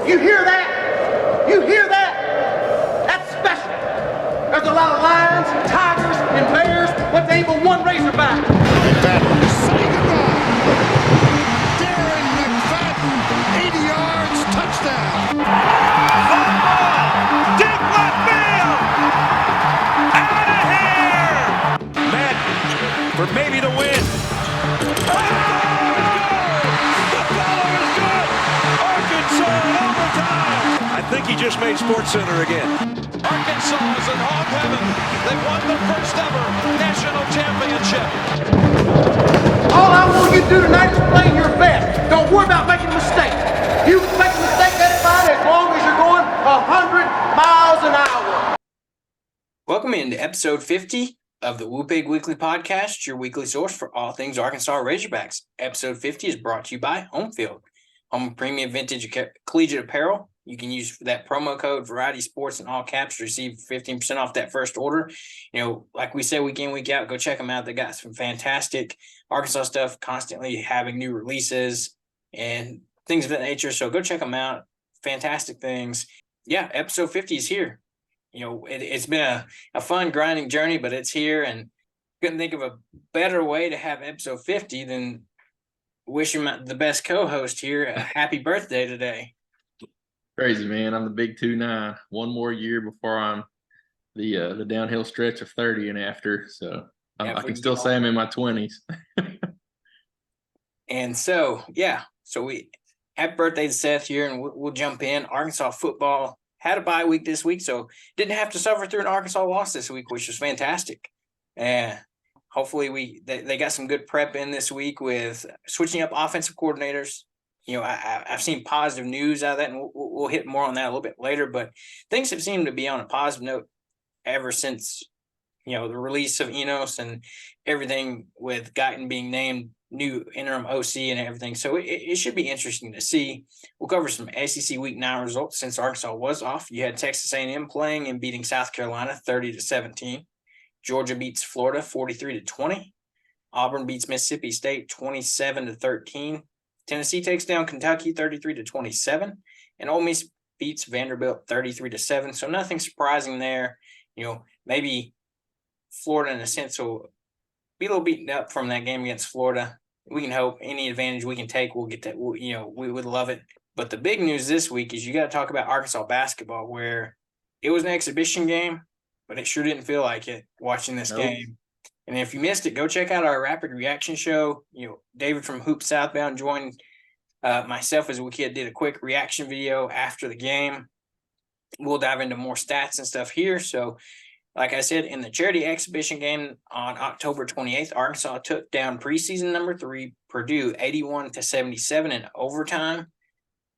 You hear that? You hear that? That's special. There's a lot of lions, tigers, and bears, but there ain't but one razorback. McFadden, say goodbye. Darren McFadden, 80 yards, touchdown. Fly ball, deep left field. Out of here. Madden for maybe the win. Oh, the follow is good. Arkansas in overtime. I think he just made SportsCenter again. Arkansas is in hog heaven. They won the first ever national championship. All I want you to do tonight is play your best. Don't worry about making a mistake. You can make a mistake, that's fine, as long as you're going 100 miles an hour. Welcome into episode 50 of the Pig Weekly Podcast, your weekly source for all things Arkansas Razorbacks. Episode 50 is brought to you by Homefield, home of premium vintage collegiate apparel. You can use that promo code Variety Sports in all caps to receive 15% off that first order. You know, like we say week in, week out, go check them out. They got some fantastic Arkansas stuff, constantly having new releases and things of that nature. So go check them out. Fantastic things. Yeah, episode 50 is here. You know, it's been a fun, grinding journey, but it's here, and couldn't think of a better way to have episode 50 than wishing the best co-host here a happy birthday today. Crazy, man. I'm the big 2-9. One more year before I'm the downhill stretch of 30 and after. So I can still say I'm in my 20s. And so, yeah. So we happy birthday to Seth here, and we'll jump in. Arkansas football had a bye week this week, so didn't have to suffer through an Arkansas loss this week, which was fantastic. And hopefully they got some good prep in this week with switching up offensive coordinators. You know, I've seen positive news out of that, and we'll hit more on that a little bit later. But things have seemed to be on a positive note ever since, you know, the release of Enos and everything with Guyton being named new interim OC and everything. So it should be interesting to see. We'll cover some SEC Week 9 results since Arkansas was off. You had Texas A&M playing and beating South Carolina 30-17. Georgia beats Florida 43-20. Auburn beats Mississippi State 27-13. Tennessee takes down Kentucky 33-27, and Ole Miss beats Vanderbilt 33-7. So nothing surprising there. You know, maybe Florida in a sense will be a little beaten up from that game against Florida. We can hope any advantage we can take, we'll get that. We would love it. But the big news this week is you got to talk about Arkansas basketball, where it was an exhibition game, but it sure didn't feel like it watching this game. And if you missed it, go check out our rapid reaction show. You know, David from Hoop Southbound joined myself as we did a quick reaction video after the game. We'll dive into more stats and stuff here. So, like I said, in the charity exhibition game on October 28th, Arkansas took down preseason number 3 Purdue 81-77 in overtime.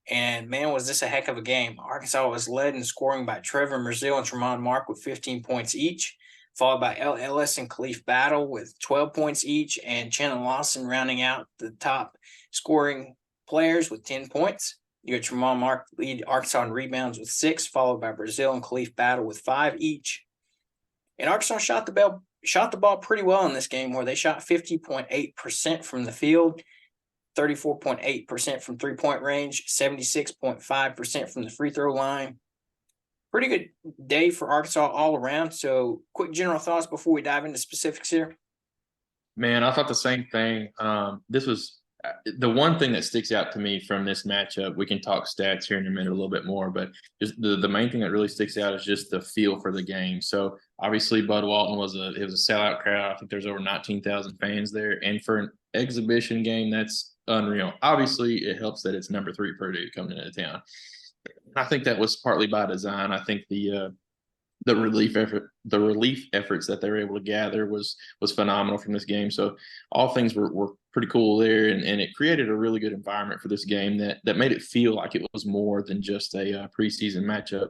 And, man, was this a heck of a game. Arkansas was led in scoring by Trevor Brazile and Tremont Mark with 15 points each, followed by L. Ellis and Khalif Battle with 12 points each, and Shannon Lawson rounding out the top scoring players with 10 points. You had Tremont Mark lead Arkansas in rebounds with 6, followed by Brazile and Khalif Battle with 5 each. And Arkansas shot the ball pretty well in this game, where they shot 50.8% from the field, 34.8% from three-point range, 76.5% from the free throw line. Pretty good day for Arkansas all around. So quick general thoughts before we dive into specifics here. Man, I thought the same thing. This was the one thing that sticks out to me from this matchup. We can talk stats here in a minute a little bit more, but just the main thing that really sticks out is just the feel for the game. So obviously Bud Walton was a sellout crowd. I think there's over 19,000 fans there. And for an exhibition game, that's unreal. Obviously it helps that it's number 3 Purdue coming into town. I think that was partly by design. I think the relief efforts that they were able to gather was phenomenal from this game. So all things were pretty cool there, and it created a really good environment for this game that made it feel like it was more than just a preseason matchup.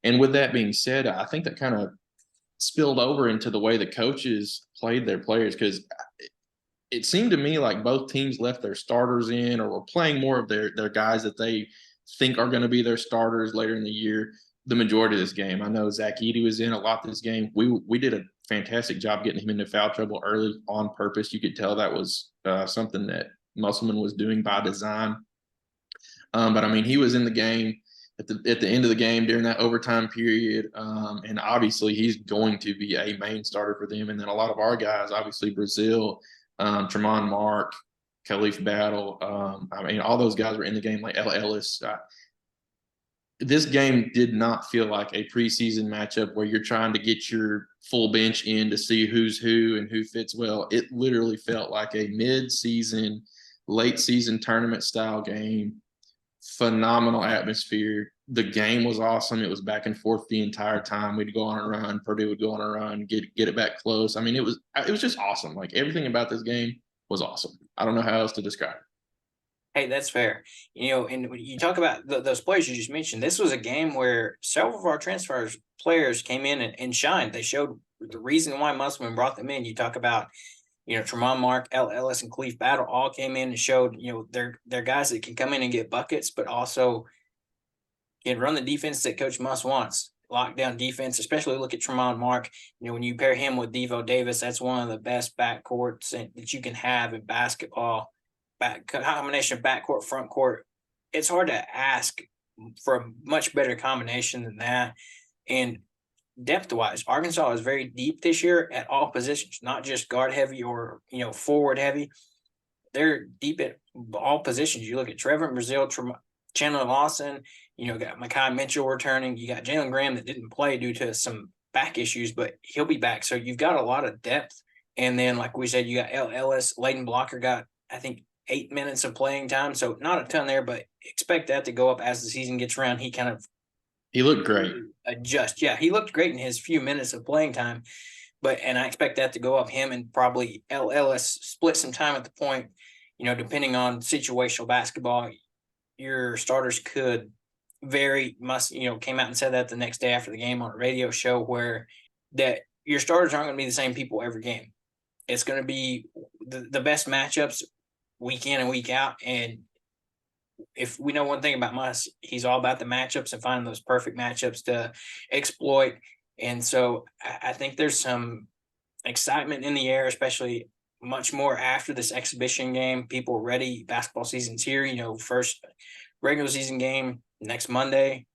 And with that being said, I think that kind of spilled over into the way the coaches played their players, because it seemed to me like both teams left their starters in, or were playing more of their guys that they think are going to be their starters later in the year the majority of this game. I know Zach Edey was in a lot this game. We did a fantastic job getting him into foul trouble early on purpose. You could tell that was something that Musselman was doing by design. But, I mean, he was in the game. at the end of the game during that overtime period. And obviously he's going to be a main starter for them. And then a lot of our guys, obviously Brazil, Tremont Mark, Khalif Battle. I mean, all those guys were in the game, like Ella Ellis. This game did not feel like a preseason matchup where you're trying to get your full bench in to see who's who and who fits well. It literally felt like a mid-season, late-season tournament-style game. Phenomenal atmosphere. The game was awesome. It was back and forth the entire time. We'd go on a run. Purdue would go on a run, get it back close. I mean, it was just awesome. Like, everything about this game was awesome. I don't know how else to describe it. Hey, that's fair. And when you talk about those players you just mentioned, this was a game where several of our transfers players came in and shined. They showed the reason why Musselman brought them in. You talk about, Tremont Mark, Ellis, and Khalif Battle all came in and showed, they're guys that can come in and get buckets, but also can run the defense that Coach Muss wants. Lockdown defense, especially look at Tremont Mark. When you pair him with Devo Davis, that's one of the best backcourts that you can have in basketball. Combination of backcourt, front court. It's hard to ask for a much better combination than that. And depth-wise, Arkansas is very deep this year at all positions, not just guard heavy or forward heavy. They're deep at all positions. You look at Trevor Brazil, Chandler Lawson. Got Mekhi Mitchell returning. You got Jalen Graham that didn't play due to some back issues, but he'll be back. So you've got a lot of depth. And then, like we said, you got Ellis. Layden Blocker got, I think, 8 minutes of playing time, so not a ton there, but expect that to go up as the season gets around. He looked great. Adjust. Yeah, he looked great in his few minutes of playing time, and I expect that to go up. Him and probably Ellis split some time at the point, depending on situational basketball. Your starters could came out and said that the next day after the game on a radio show, where that your starters aren't going to be the same people every game. It's going to be the best matchups week in and week out. And if we know one thing about Muss, he's all about the matchups and finding those perfect matchups to exploit. And so I think there's some excitement in the air, especially much more after this exhibition game. People are ready. Basketball season's here. First regular season game next Monday.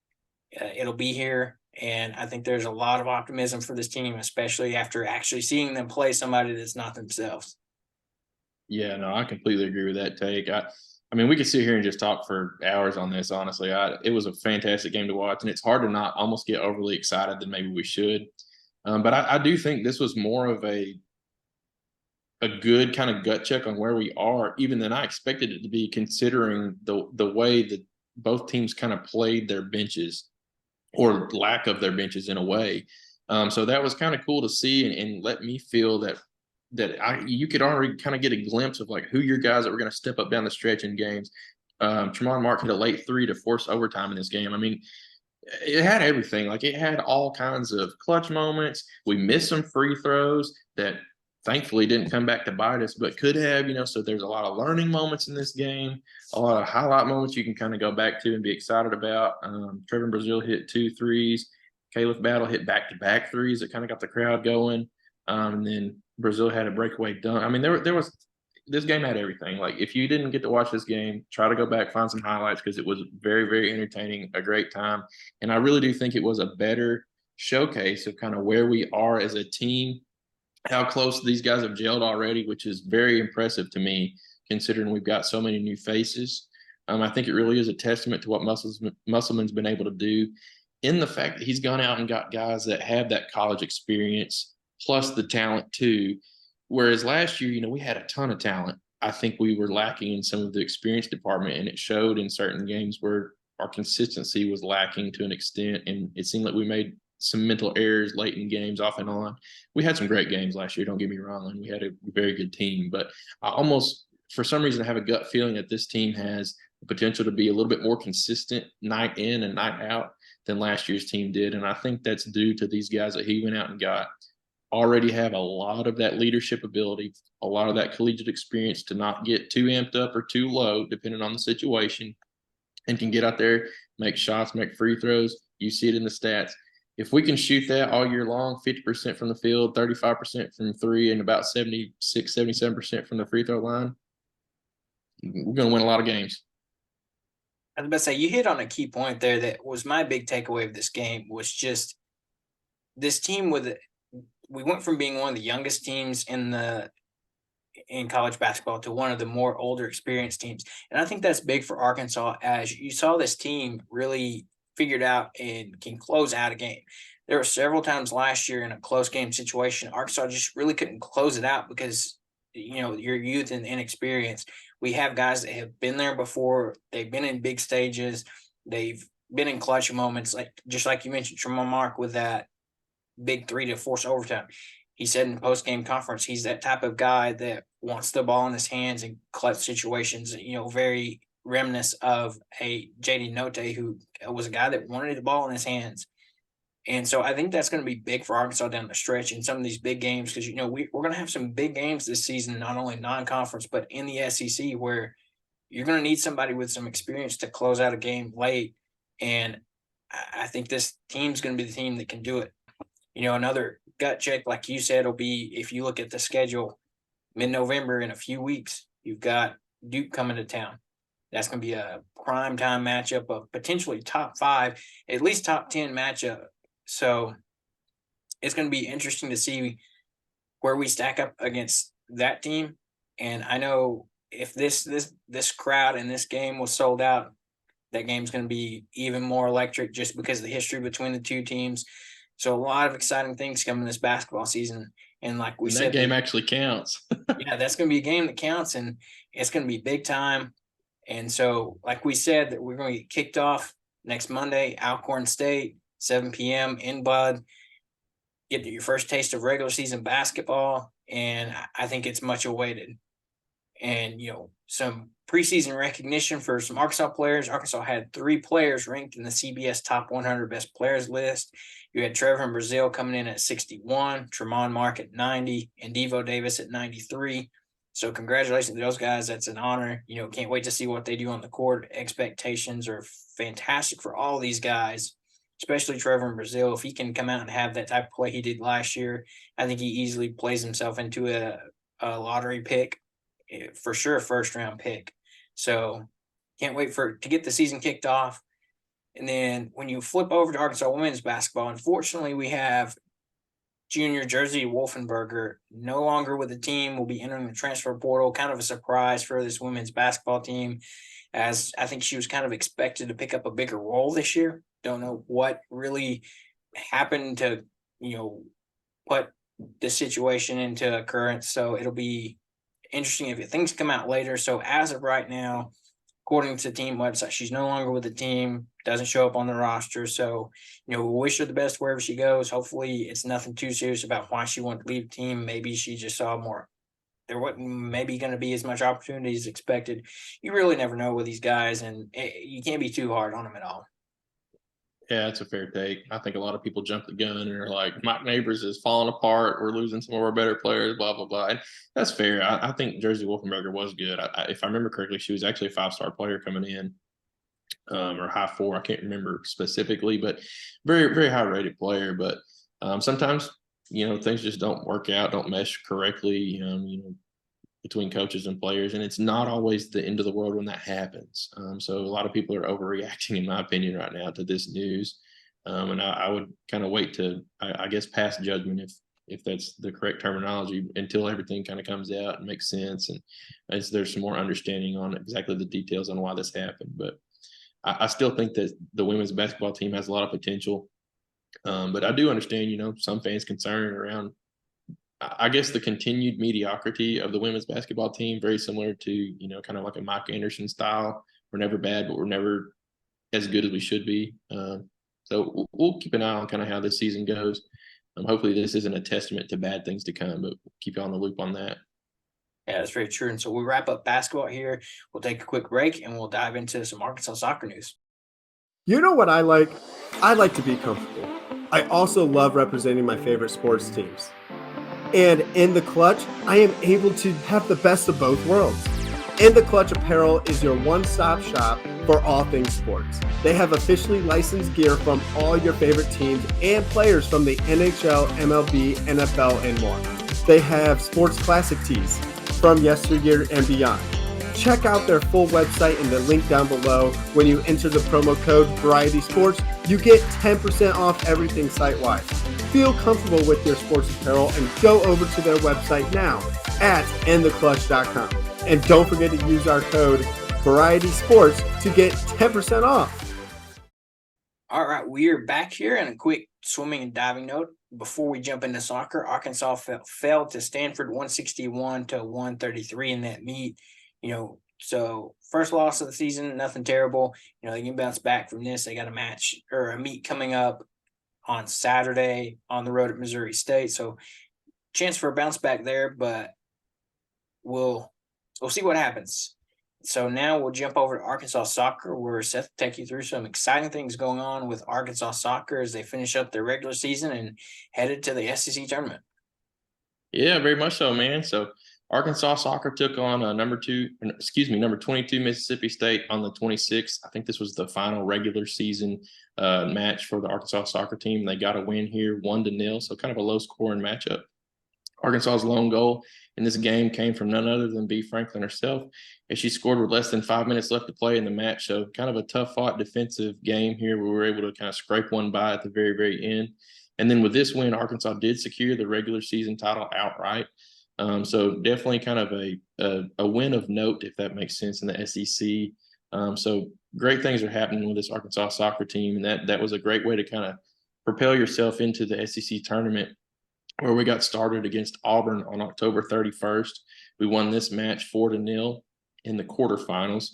It'll be here. And I think there's a lot of optimism for this team, especially after actually seeing them play somebody that's not themselves. Yeah, no, I completely agree with that take. I mean, we could sit here and just talk for hours on this, honestly. It was a fantastic game to watch, and it's hard to not almost get overly excited than maybe we should. But I do think this was more of a good kind of gut check on where we are, even than I expected it to be, considering the way that both teams kind of played their benches, or lack of their benches in a way. So that was kind of cool to see, and let me feel that you could already kind of get a glimpse of like who your guys that were going to step up down the stretch in games. Tremont Mark hit a late 3 to force overtime in this game. I mean, it had everything. Like, it had all kinds of clutch moments. We missed some free throws that thankfully didn't come back to bite us, but could have, so there's a lot of learning moments in this game, a lot of highlight moments you can kind of go back to and be excited about. Trevor Brazil hit 2 threes. Caleb Battle hit back-to-back threes that kind of got the crowd going. And then Brazil had a breakaway dunk. I mean, this game had everything. Like, if you didn't get to watch this game, try to go back, find some highlights, because it was very, very entertaining, a great time. And I really do think it was a better showcase of kind of where we are as a team, how close these guys have gelled already, which is very impressive to me, considering we've got so many new faces. I think it really is a testament to what Musselman's been able to do, in the fact that he's gone out and got guys that have that college experience, plus the talent too. Whereas last year, we had a ton of talent. I think we were lacking in some of the experience department, and it showed in certain games where our consistency was lacking to an extent. And it seemed like we made some mental errors late in games off and on. We had some great games last year, don't get me wrong, and we had a very good team. But I almost, for some reason, have a gut feeling that this team has the potential to be a little bit more consistent night in and night out than last year's team did. And I think that's due to these guys that he went out and got. Already have a lot of that leadership ability, a lot of that collegiate experience to not get too amped up or too low, depending on the situation, and can get out there, make shots, make free throws. You see it in the stats. If we can shoot that all year long, 50% from the field, 35% from three, and about 76, 77% from the free throw line, we're going to win a lot of games. I was about to say, you hit on a key point there that was my big takeaway of this game was just this team we went from being one of the youngest teams in college basketball to one of the more older experienced teams. And I think that's big for Arkansas, as you saw this team really figured out and can close out a game. There were several times last year in a close game situation, Arkansas just really couldn't close it out because, your youth and inexperience. We have guys that have been there before. They've been in big stages. They've been in clutch moments, just like you mentioned, Tremont Mark with that big 3 to force overtime. He said in the post-game conference, he's that type of guy that wants the ball in his hands in clutch situations, very reminiscent of a JD Note, who was a guy that wanted the ball in his hands. And so I think that's going to be big for Arkansas down the stretch in some of these big games because, we're going to have some big games this season, not only non-conference, but in the SEC, where you're going to need somebody with some experience to close out a game late. And I think this team's going to be the team that can do it. Another gut check, like you said, will be if you look at the schedule, mid-November in a few weeks, you've got Duke coming to town. That's going to be a prime time matchup of potentially top 5, at least top 10 matchup. So it's going to be interesting to see where we stack up against that team. And I know if this crowd in this game was sold out, that game's going to be even more electric just because of the history between the two teams. So a lot of exciting things coming this basketball season. And like we said, that game actually counts. Yeah, that's going to be a game that counts, and it's going to be big time. And so, like we said, that we're going to get kicked off next Monday, Alcorn State, 7 p.m. in Bud. Get your first taste of regular season basketball, and I think it's much awaited. And, some preseason recognition for some Arkansas players. Arkansas had 3 players ranked in the CBS Top 100 Best Players list. You had Trevor in Brazil coming in at 61, Tremont Mark at 90, and Devo Davis at 93. So congratulations to those guys. That's an honor. Can't wait to see what they do on the court. Expectations are fantastic for all these guys, especially Trevor in Brazil. If he can come out and have that type of play he did last year, I think he easily plays himself into a lottery pick, for sure, first-round pick. So can't wait to get the season kicked off. And then when you flip over to Arkansas women's basketball, unfortunately, we have junior Jersey Wolfenberger no longer with the team, will be entering the transfer portal. Kind of a surprise for this women's basketball team, as I think she was kind of expected to pick up a bigger role this year. Don't know what really happened to, put the situation into occurrence. So it'll be interesting if things come out later. So as of right now, according to the team website, she's no longer with the team, doesn't show up on the roster. So, we wish her the best wherever she goes. Hopefully it's nothing too serious about why she wanted to leave the team. Maybe she just saw there wasn't maybe going to be as much opportunity as expected. You really never know with these guys, and you can't be too hard on them at all. Yeah, that's a fair take. I think a lot of people jump the gun and are like, Mike Neighbors is falling apart. We're losing some of our better players, blah, blah, blah. And that's fair. I think Jersey Wolfenberger was good. If I remember correctly, she was actually a 5-star player coming in, or high 4. I can't remember specifically, but very, very high-rated player. But sometimes, things just don't work out, don't mesh correctly, between coaches and players. And it's not always the end of the world when that happens. So a lot of people are overreacting, in my opinion, right now to this news. And I would kind of wait to, I guess, pass judgment, if that's the correct terminology, until everything kind of comes out and makes sense. And as there's some more understanding on exactly the details on why this happened. But I still think that the women's basketball team has a lot of potential. But I do understand, some fans' concern around, I guess, the continued mediocrity of the women's basketball team, very similar to, kind of like a Mike Anderson style. We're never bad, but we're never as good as we should be. So we'll keep an eye on kind of how this season goes. Hopefully this isn't a testament to bad things to come, but we'll keep you on the loop on that. Yeah, that's very true. And so we'll wrap up basketball here. We'll take a quick break and we'll dive into some Arkansas soccer news. You know what I like? I like to be comfortable. I also love representing my favorite sports teams. And in the Clutch, I am able to have the best of both worlds. In the Clutch Apparel is your one-stop shop for all things sports. They have officially licensed gear from all your favorite teams and players from the NHL, MLB, NFL, and more. They have sports classic tees from yesteryear and beyond. Check out their full website in the link down below. When you enter the promo code Variety Sports, you get 10% off everything site-wide. Feel comfortable with your sports apparel and go over to their website now at endtheclutch.com. And don't forget to use our code Variety Sports to get 10% off. All right, we are back here, and a quick swimming and diving note before we jump into soccer. Arkansas fell to Stanford 161 to 133 in that meet. So first loss of the season, nothing terrible. They can bounce back from this. They got a meet coming up on Saturday on the road at Missouri State. So chance for a bounce back there, but we'll see what happens. So now we'll jump over to Arkansas soccer, where Seth will take you through some exciting things going on with Arkansas soccer as they finish up their regular season and headed to the SEC tournament. Yeah, very much so, man. So Arkansas soccer took on number 22 Mississippi State on the 26th. I think this was the final regular season match for the Arkansas soccer team. They got a win here, 1-0, so kind of a low-scoring matchup. Arkansas's lone goal in this game came from none other than B. Franklin herself, as she scored with less than 5 minutes left to play in the match. So kind of a tough-fought defensive game here where we were able to kind of scrape one by at the very, very end. And then with this win, Arkansas did secure the regular season title outright. So definitely kind of a win of note, if that makes sense, in the SEC. So great things are happening with this Arkansas soccer team, and that was a great way to kind of propel yourself into the SEC tournament, where we got started against Auburn on October 31st. We won this match 4-0 in the quarterfinals.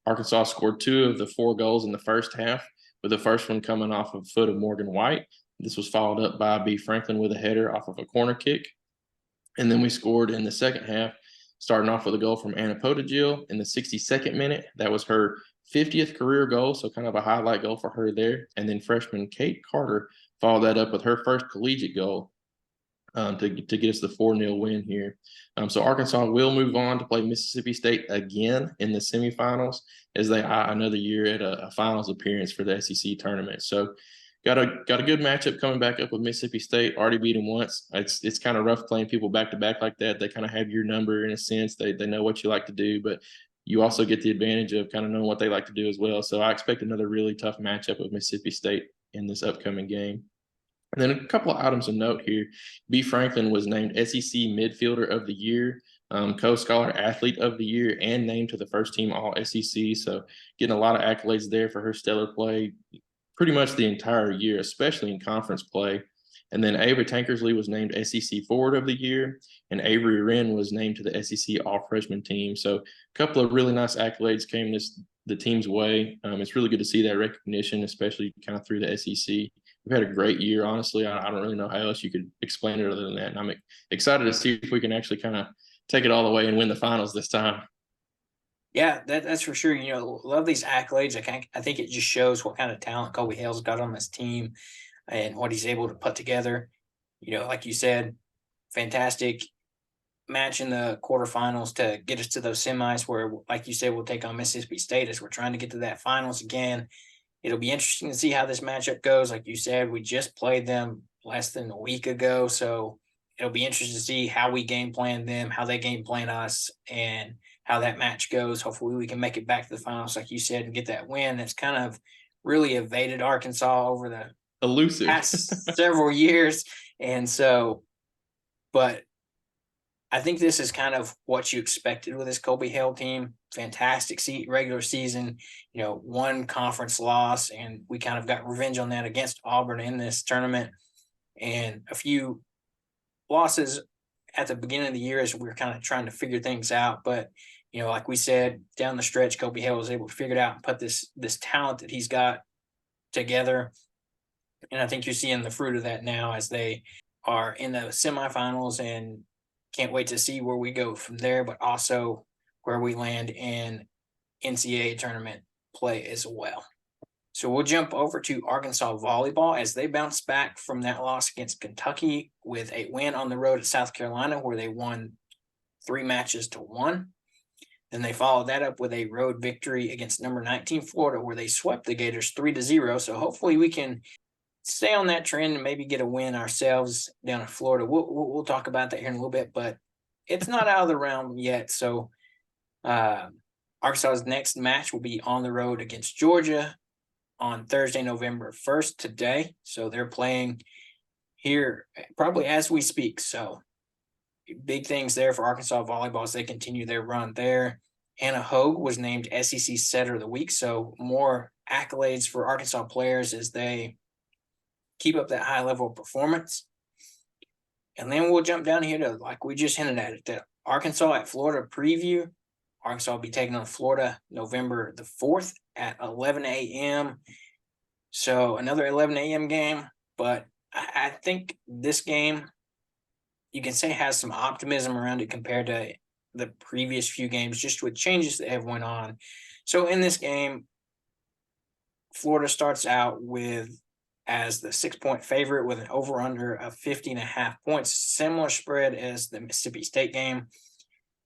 Arkansas scored 2 of the 4 goals in the first half, with the first one coming off of foot of Morgan White. This was followed up by B. Franklin with a header off of a corner kick. And then we scored in the second half, starting off with a goal from Anna Potagil in the 62nd minute. That was her 50th career goal, so kind of a highlight goal for her there. And then freshman Kate Carter followed that up with her first collegiate goal to get us the 4-0 win here. So Arkansas will move on to play Mississippi State again in the semifinals as they eye another year at a finals appearance for the SEC tournament. So got a good matchup coming back up with Mississippi State. Already beat them once. It's kind of rough playing people back to back like that. They kind of have your number in a sense. They know what you like to do, but you also get the advantage of kind of knowing what they like to do as well. So I expect another really tough matchup with Mississippi State in this upcoming game. And then a couple of items of note here. B. Franklin was named SEC Midfielder of the Year, Co-Scholar Athlete of the Year, and named to the first team All-SEC. So getting a lot of accolades there for her stellar play pretty much the entire year, especially in conference play. And then Ava Tankersley was named SEC Forward of the Year, and Avery Wren was named to the SEC All-Freshman team. So a couple of really nice accolades came the team's way. It's really good to see that recognition, especially kind of through the SEC. We've had a great year, honestly. I don't really know how else you could explain it other than that. And I'm excited to see if we can actually kind of take it all the way and win the finals this time. Yeah, that's for sure. Love these accolades. I think it just shows what kind of talent Colby Hale's got on this team and what he's able to put together. Like you said, fantastic match in the quarterfinals to get us to those semis where, like you said, we'll take on Mississippi State as we're trying to get to that finals again. It'll be interesting to see how this matchup goes. Like you said, we just played them less than a week ago. So it'll be interesting to see how we game plan them, how they game plan us, and how that match goes. Hopefully we can make it back to the finals, like you said, and get that win. That's kind of really evaded Arkansas over the elusive past several years. And so, but I think this is kind of what you expected with this Colby Hale team. Fantastic regular season, one conference loss, and we kind of got revenge on that against Auburn in this tournament, and a few losses at the beginning of the year as we were kind of trying to figure things out. But, like we said, down the stretch, Colby Hale was able to figure it out and put this talent that he's got together. And I think you're seeing the fruit of that now as they are in the semifinals, and can't wait to see where we go from there, but also where we land in NCAA tournament play as well. So we'll jump over to Arkansas volleyball as they bounce back from that loss against Kentucky with a win on the road at South Carolina, where they won 3-1. Then they followed that up with a road victory against number 19 Florida, where they swept the Gators 3-0. So hopefully we can stay on that trend and maybe get a win ourselves down in Florida. We'll talk about that here in a little bit, but it's not out of the realm yet. So Arkansas's next match will be on the road against Georgia on Thursday, November 1st, today. So they're playing here probably as we speak. So big things there for Arkansas volleyball as they continue their run there. Anna Hogue was named SEC Setter of the Week. So more accolades for Arkansas players as they keep up that high level of performance. And then we'll jump down here to, like we just hinted at it, the Arkansas at Florida preview. Arkansas will be taking on Florida November the 4th at 11 a.m. So another 11 a.m. game. But I think this game, you can say, has some optimism around it compared to the previous few games, just with changes that have went on. So in this game, Florida starts out as the 6-point favorite with an over-under of 50.5 points, similar spread as the Mississippi State game.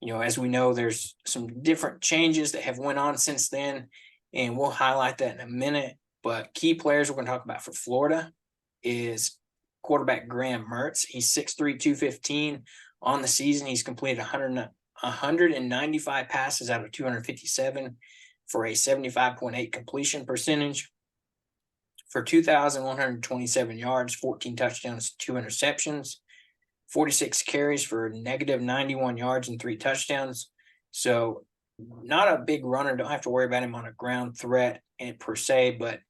As we know, there's some different changes that have went on since then, and we'll highlight that in a minute. But key players we're going to talk about for Florida is quarterback Graham Mertz. He's 6'3", 215 on the season. He's completed 195 passes out of 257 for a 75.8 completion percentage for 2,127 yards, 14 touchdowns, 2 interceptions, 46 carries for negative 91 yards and 3 touchdowns. So not a big runner. Don't have to worry about him on a ground threat per se, but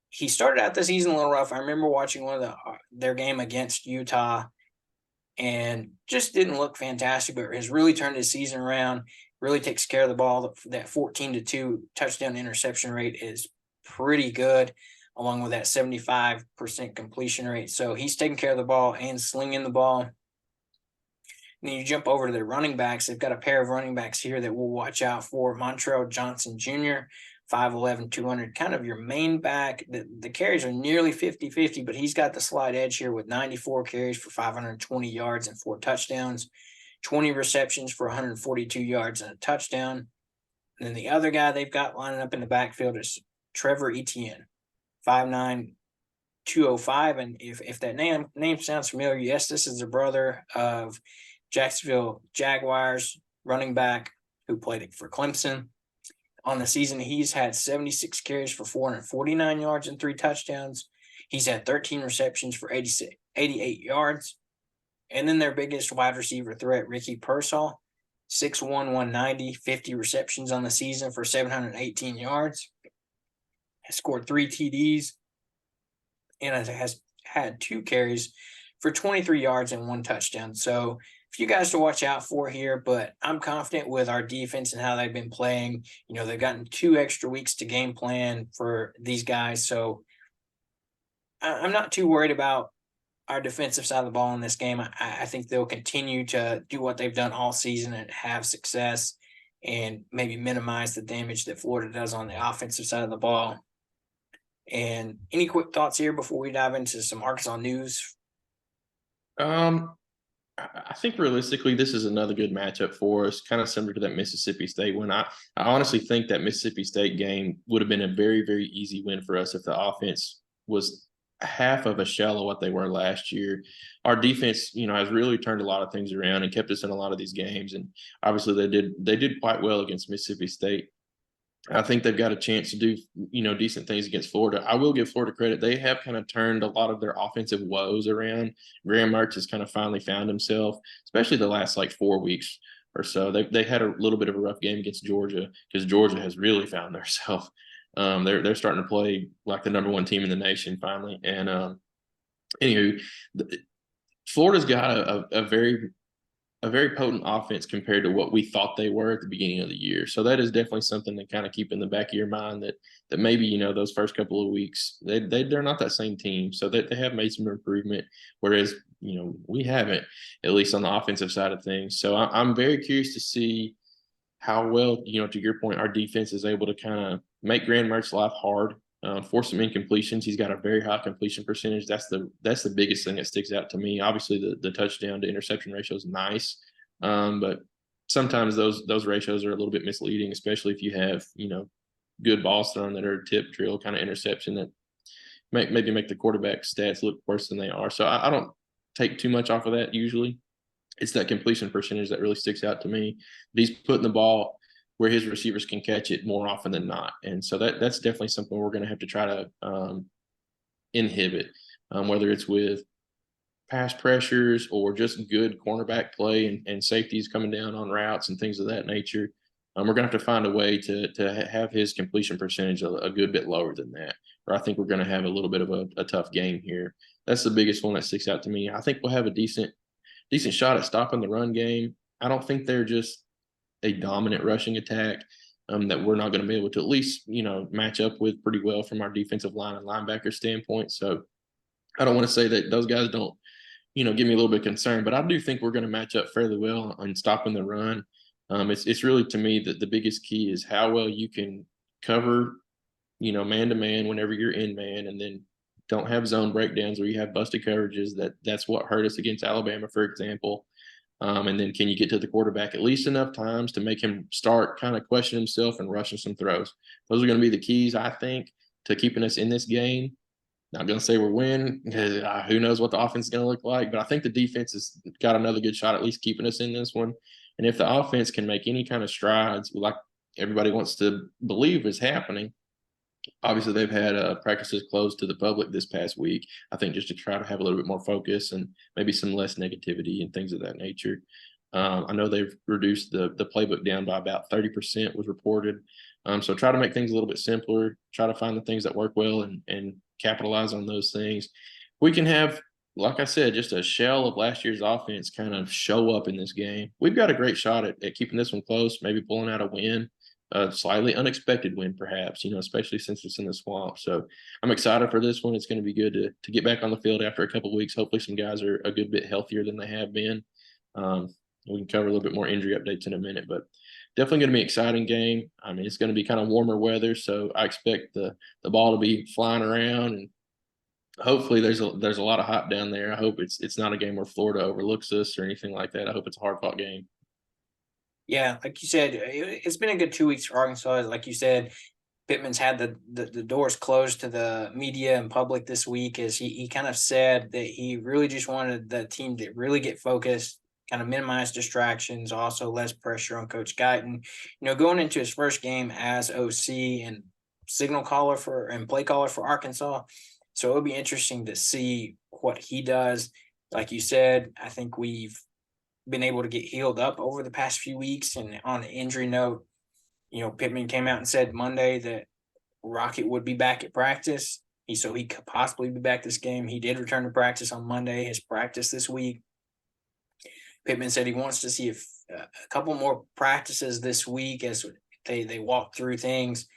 he started out the season a little rough. I remember watching one of their game against Utah and just didn't look fantastic, but has really turned his season around, really takes care of the ball. That 14-2 touchdown interception rate is pretty good, along with that 75% completion rate. So he's taking care of the ball and slinging the ball. And then you jump over to their running backs. They've got a pair of running backs here that we'll watch out for. Montrell Johnson Jr., 5'11", 200, kind of your main back. The carries are nearly 50-50, but he's got the slight edge here with 94 carries for 520 yards and 4 touchdowns, 20 receptions for 142 yards and a touchdown. And then the other guy they've got lining up in the backfield is Trevor Etienne, 5'9", 205. And if that name sounds familiar, yes, this is the brother of Jacksonville Jaguars running back who played for Clemson. On the season, he's had 76 carries for 449 yards and 3 touchdowns. He's had 13 receptions for 88 yards. And then their biggest wide receiver threat, Ricky Pearsall, 6'1", 190, 50 receptions on the season for 718 yards. Has scored 3 TDs and has had 2 carries for 23 yards and 1 touchdown. So a few guys to watch out for here, but I'm confident with our defense and how they've been playing. They've gotten 2 extra weeks to game plan for these guys. So I'm not too worried about our defensive side of the ball in this game. I think they'll continue to do what they've done all season and have success and maybe minimize the damage that Florida does on the offensive side of the ball. And any quick thoughts here before we dive into some Arkansas news? I think realistically, this is another good matchup for us, kind of similar to that Mississippi State one. I honestly think that Mississippi State game would have been a very, very easy win for us if the offense was half of a shell of what they were last year. Our defense, has really turned a lot of things around and kept us in a lot of these games. And obviously they did quite well against Mississippi State. I think they've got a chance to do, decent things against Florida. I will give Florida credit. They have kind of turned a lot of their offensive woes around. Graham Mertz has kind of finally found himself, especially the last 4 weeks or so. They had a little bit of a rough game against Georgia because Georgia has really found themselves. They're starting to play like the number 1 team in the nation finally. And anywho, Florida's got a very potent offense compared to what we thought they were at the beginning of the year. So that is definitely something to kind of keep in the back of your mind that maybe, those first couple of weeks, they're not that same team. So that they have made some improvement, whereas, we haven't, at least on the offensive side of things. So I'm very curious to see how well, to your point, our defense is able to kind of make Graham Mertz's life hard, force some incompletions. He's got a very high completion percentage. That's the biggest thing that sticks out to me. Obviously, the touchdown to interception ratio is nice, but sometimes those ratios are a little bit misleading, especially if you have good balls thrown that are tip drill kind of interception that maybe make the quarterback stats look worse than they are. So I don't take too much off of that usually. It's that completion percentage that really sticks out to me. He's putting the ball where his receivers can catch it more often than not. And so that's definitely something we're going to have to try to inhibit, whether it's with pass pressures or just good cornerback play and safeties coming down on routes and things of that nature. We're going to have to find a way to have his completion percentage a good bit lower than that, or I think we're going to have a little bit of a tough game here. That's the biggest one that sticks out to me. I think we'll have a decent shot at stopping the run game. I don't think they're just a dominant rushing attack that we're not going to be able to at least, match up with pretty well from our defensive line and linebacker standpoint. So I don't want to say that those guys don't, give me a little bit concerned, but I do think we're going to match up fairly well on stopping the run. It's really, to me, that the biggest key is how well you can cover, man to man whenever you're in man, and then don't have zone breakdowns where you have busted coverages. That's what hurt us against Alabama, for example. And then can you get to the quarterback at least enough times to make him start kind of questioning himself and rushing some throws? Those are going to be the keys, I think, to keeping us in this game. Not going to say we're winning because who knows what the offense is going to look like, but I think the defense has got another good shot at least keeping us in this one. And if the offense can make any kind of strides, like everybody wants to believe is happening, obviously they've had practices closed to the public this past week, I think, just to try to have a little bit more focus and maybe some less negativity and things of that nature. I know they've reduced the playbook down by about 30% was reported. So try to make things a little bit simpler, try to find the things that work well and capitalize on those things. We can have, like I said, just a shell of last year's offense kind of show up in this game. We've got a great shot at keeping this one close, maybe pulling out a win. A slightly unexpected win, perhaps, especially since it's in the swamp. So I'm excited for this one. It's going to be good to get back on the field after a couple of weeks. Hopefully some guys are a good bit healthier than they have been. We can cover a little bit more injury updates in a minute, but definitely going to be an exciting game. I mean, it's going to be kind of warmer weather, so I expect the ball to be flying around, and hopefully there's a lot of hot down there. I hope it's not a game where Florida overlooks us or anything like that. I hope it's a hard-fought game. Yeah, like you said, it's been a good 2 weeks for Arkansas. Like you said, Pittman's had the doors closed to the media and public this week, as he kind of said that he really just wanted the team to really get focused, kind of minimize distractions, also less pressure on Coach Guyton. Going into his first game as OC and signal caller and play caller for Arkansas. So it'll be interesting to see what he does. Like you said, I think we've been able to get healed up over the past few weeks. And on an injury note, Pittman came out and said Monday that Rocket would be back at practice. So he could possibly be back this game. He did return to practice on Monday, his practice this week. Pittman said he wants to see if a couple more practices this week as they walk through things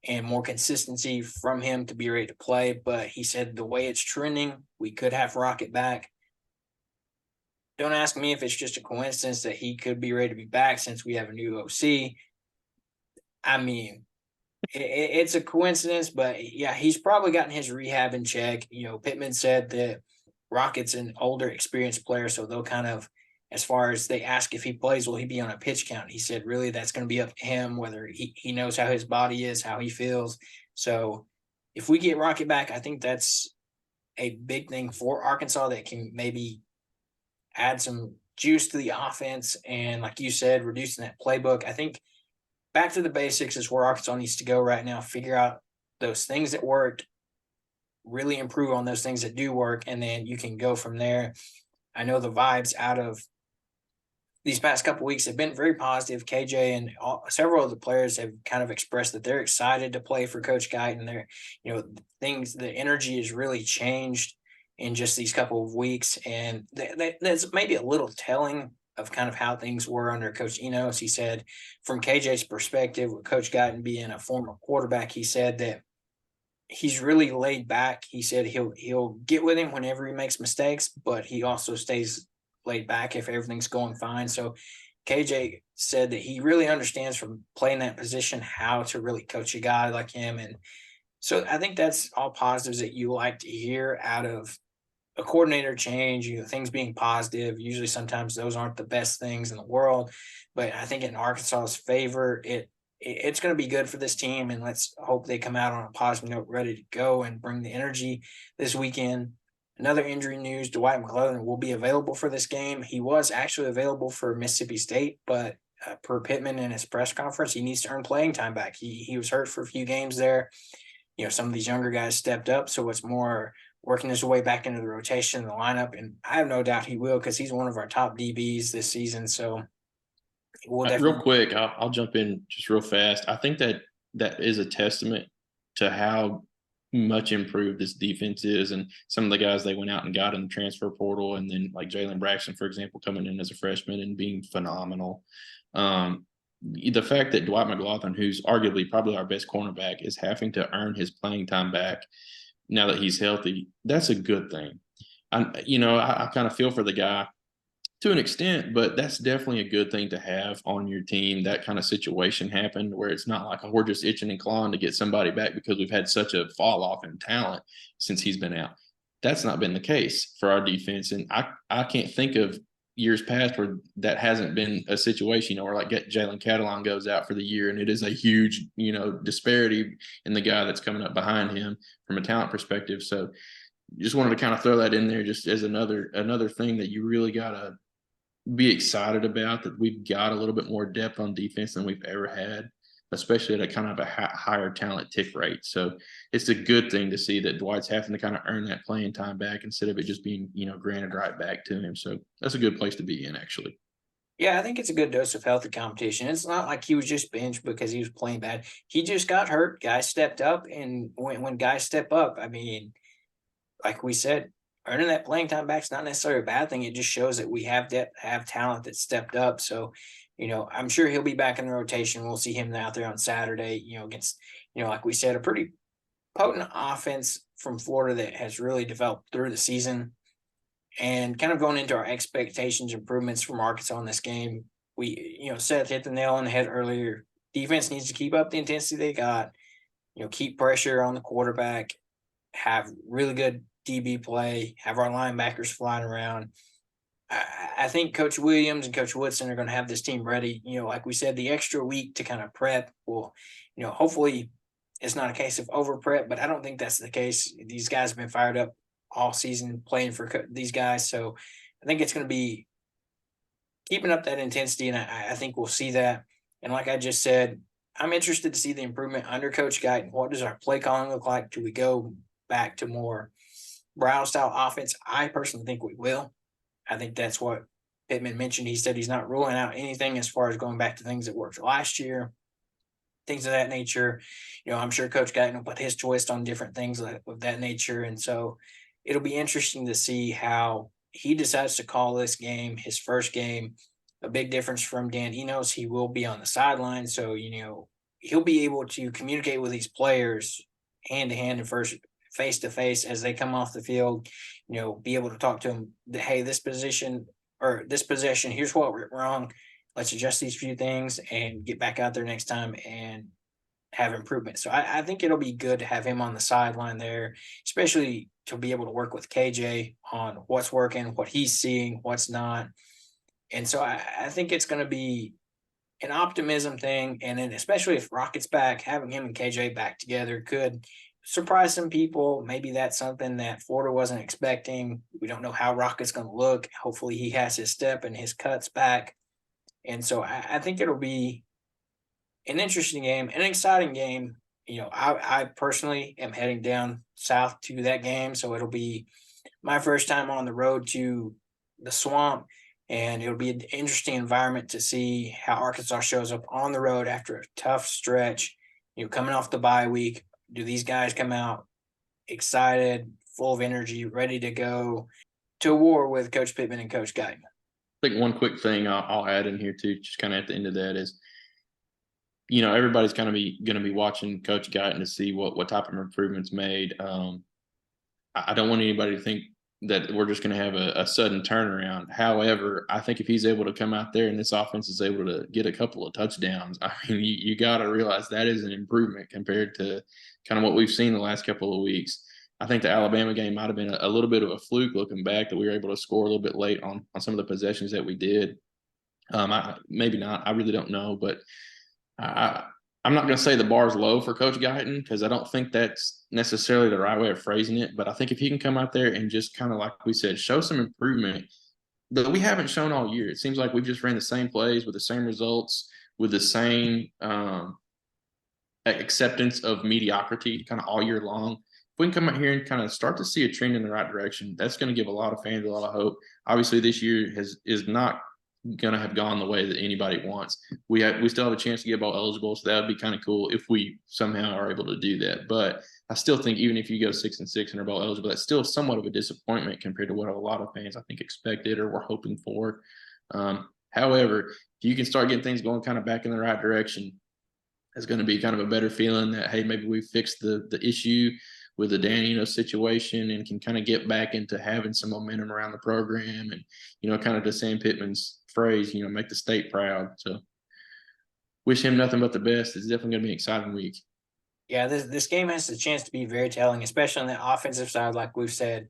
and more consistency from him to be ready to play. But he said the way it's trending, we could have Rocket back. Don't ask me if it's just a coincidence that he could be ready to be back since we have a new OC. I mean, it's a coincidence, but yeah, he's probably gotten his rehab in check. Pittman said that Rocket's an older, experienced player, so they'll kind of, as far as they ask if he plays, will he be on a pitch count? He said, really, that's going to be up to him, whether he knows how his body is, how he feels. So if we get Rocket back, I think that's a big thing for Arkansas that can maybe add some juice to the offense. And like you said, reducing that playbook. I think back to the basics is where Arkansas needs to go right now. Figure out those things that worked, really improve on those things that do work, and then you can go from there. I know the vibes out of these past couple of weeks have been very positive. KJ and several of the players have kind of expressed that they're excited to play for Coach Guyton. The energy has really changed in just these couple of weeks, and that's maybe a little telling of kind of how things were under Coach Enos. He said, from KJ's perspective, with Coach Guyton being a former quarterback, he said that he's really laid back. He said he'll get with him whenever he makes mistakes, but he also stays laid back if everything's going fine. So KJ said that he really understands from playing that position how to really coach a guy like him. And so I think that's all positives that you like to hear out of a coordinator change, things being positive. Usually sometimes those aren't the best things in the world, but I think in Arkansas's favor, it's going to be good for this team, and let's hope they come out on a positive note, ready to go and bring the energy this weekend. Another injury news, Dwight McClellan will be available for this game. He was actually available for Mississippi State, but per Pittman in his press conference, he needs to earn playing time back. He was hurt for a few games there. Some of these younger guys stepped up, so it's more working his way back into the rotation, the lineup, and I have no doubt he will because he's one of our top DBs this season. So we'll definitely. Real quick, I'll jump in just real fast. I think that is a testament to how much improved this defense is, and some of the guys they went out and got in the transfer portal, and then like Jalen Braxton, for example, coming in as a freshman and being phenomenal. The fact that Dwight McLaughlin, who's arguably probably our best cornerback, is having to earn his playing time back now that he's healthy, that's a good thing. I kind of feel for the guy to an extent, but that's definitely a good thing to have on your team. That kind of situation happened where it's not like we're just itching and clawing to get somebody back because we've had such a fall off in talent since he's been out. That's not been the case for our defense. And I can't think of years past where that hasn't been a situation, or like Jalen Catalon goes out for the year and it is a huge, disparity in the guy that's coming up behind him from a talent perspective. So just wanted to kind of throw that in there just as another thing that you really got to be excited about, that we've got a little bit more depth on defense than we've ever had, especially at a kind of a higher talent tick rate. So it's a good thing to see that Dwight's having to kind of earn that playing time back instead of it just being, granted right back to him. So that's a good place to be in, actually. Yeah, I think it's a good dose of healthy competition. It's not like he was just benched because he was playing bad. He just got hurt. Guys stepped up, and when guys step up, I mean, like we said, earning that playing time back is not necessarily a bad thing. It just shows that we have depth, have talent that stepped up. So, I'm sure he'll be back in the rotation. We'll see him out there on Saturday, against, like we said, a pretty potent offense from Florida that has really developed through the season. And kind of going into our expectations, improvements from Arkansas in this game, Seth hit the nail on the head earlier. Defense needs to keep up the intensity they got, keep pressure on the quarterback, have really good DB play, have our linebackers flying around. I think Coach Williams and Coach Woodson are going to have this team ready. Like we said, the extra week to kind of prep will, hopefully it's not a case of over prep, but I don't think that's the case. These guys have been fired up all season playing for these guys. So I think it's going to be keeping up that intensity, and I think we'll see that. And like I just said, I'm interested to see the improvement under Coach Guyton. What does our play calling look like? Do we go back to more Brown-style offense? I personally think we will. I think that's what Pittman mentioned. He said he's not ruling out anything as far as going back to things that worked last year, things of that nature. I'm sure Coach Guyton will put his twist on different things of that nature. And so it'll be interesting to see how he decides to call this game, his first game. A big difference from Dan Enos, he will be on the sideline. So, he'll be able to communicate with these players hand-to-hand and face-to-face as they come off the field, be able to talk to them, hey, this position or this possession, here's what went wrong. Let's adjust these few things and get back out there next time and have improvement. So I think it'll be good to have him on the sideline there, especially to be able to work with KJ on what's working, what he's seeing, what's not. And so I think it's going to be an optimism thing. And then especially if Rocket's back, having him and KJ back together could surprise some people. Maybe that's something that Florida wasn't expecting. We don't know how Rocket's going to look. Hopefully he has his step and his cuts back. And so I think it'll be an interesting game, an exciting game. I personally am heading down south to that game. So it'll be my first time on the road to the Swamp, and it'll be an interesting environment to see how Arkansas shows up on the road after a tough stretch, coming off the bye week. Do these guys come out excited, full of energy, ready to go to war with Coach Pittman and Coach Guyton? I think one quick thing I'll add in here too, just kind of at the end of that is, everybody's kind of going to be watching Coach Guyton to see what type of improvements made. I don't want anybody to think that we're just going to have a sudden turnaround. However, I think if he's able to come out there and this offense is able to get a couple of touchdowns, I mean, you got to realize that is an improvement compared to kind of what we've seen the last couple of weeks. I think the Alabama game might have been a little bit of a fluke looking back, that we were able to score a little bit late on some of the possessions that we did. Maybe not. I really don't know, but I'm not going to say the bar's low for Coach Guyton, because I don't think that's necessarily the right way of phrasing it. But I think if he can come out there and just kind of, like we said, show some improvement, that we haven't shown all year. It seems like we've just ran the same plays with the same results, with the same acceptance of mediocrity kind of all year long. If we can come out here and kind of start to see a trend in the right direction, that's going to give a lot of fans a lot of hope. Obviously, this year is not going to have gone the way that anybody wants. We still have a chance to get bowl eligible, so that would be kind of cool if we somehow are able to do that. But I still think even if you go 6-6 and are bowl eligible, that's still somewhat of a disappointment compared to what a lot of fans I think expected or were hoping for. However, if you can start getting things going kind of back in the right direction, it's going to be kind of a better feeling that, hey, maybe we fixed the issue with the Dan situation and can kind of get back into having some momentum around the program and, kind of to Sam Pittman's phrase, make the state proud. So wish him nothing but the best. It's definitely going to be an exciting week. Yeah, this game has the chance to be very telling, especially on the offensive side, like we've said.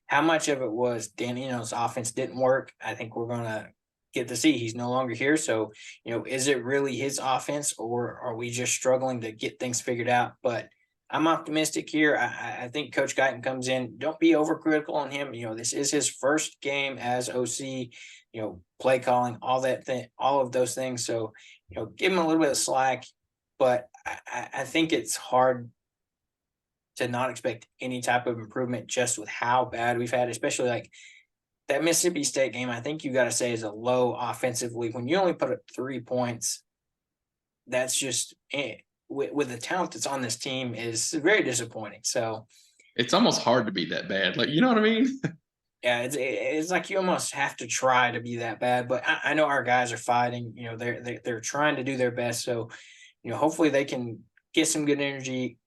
How much of it was Dan offense didn't work? I think we're going to get to see. He's no longer here. So, is it really his offense, or are we just struggling to get things figured out? But I'm optimistic here. I think Coach Guyton comes in. Don't be overcritical on him. This is his first game as OC, play calling, all of those things. So, give him a little bit of slack. But I think it's hard to not expect any type of improvement just with how bad we've had, especially like that Mississippi State game. I think you got to say is a low offensively. When you only put up 3 points, that's just with the talent that's on this team is very disappointing. So it's almost hard to be that bad. Like, you know what I mean? Yeah, it's like you almost have to try to be that bad. But I know our guys are fighting. They're trying to do their best. So, hopefully they can get some good energy,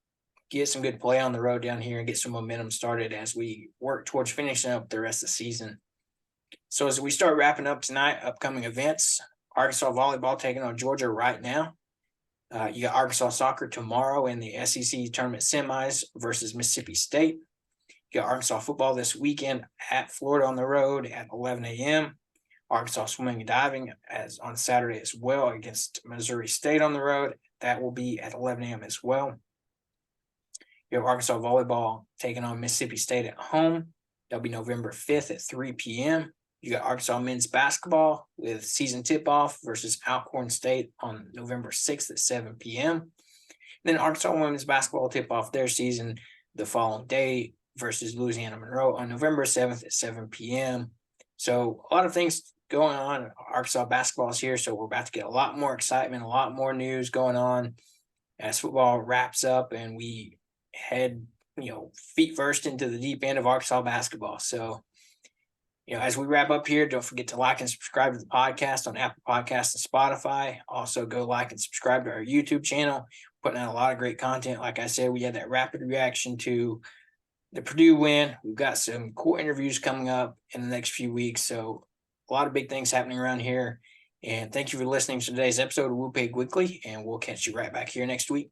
get some good play on the road down here, and get some momentum started as we work towards finishing up the rest of the season. So as we start wrapping up tonight, upcoming events, Arkansas volleyball taking on Georgia right now. You got Arkansas soccer tomorrow in the SEC tournament semis versus Mississippi State. You got Arkansas football this weekend at Florida on the road at 11 a.m. Arkansas swimming and diving as on Saturday as well against Missouri State on the road. That will be at 11 a.m. as well. You have Arkansas volleyball taking on Mississippi State at home. That'll be November 5th at 3 p.m. You got Arkansas men's basketball with season tip-off versus Alcorn State on November 6th at 7 p.m. Then Arkansas women's basketball tip-off their season the following day versus Louisiana Monroe on November 7th at 7 p.m. So a lot of things going on. Arkansas basketball is here, so we're about to get a lot more excitement, a lot more news going on as football wraps up and we head, feet first into the deep end of Arkansas basketball. So, as we wrap up here, don't forget to like and subscribe to the podcast on Apple Podcasts and Spotify. Also, go like and subscribe to our YouTube channel. Putting out a lot of great content. Like I said, we had that rapid reaction to the Purdue win. We've got some cool interviews coming up in the next few weeks. So, a lot of big things happening around here. And thank you for listening to today's episode of Woo Pig Weekly. And we'll catch you right back here next week.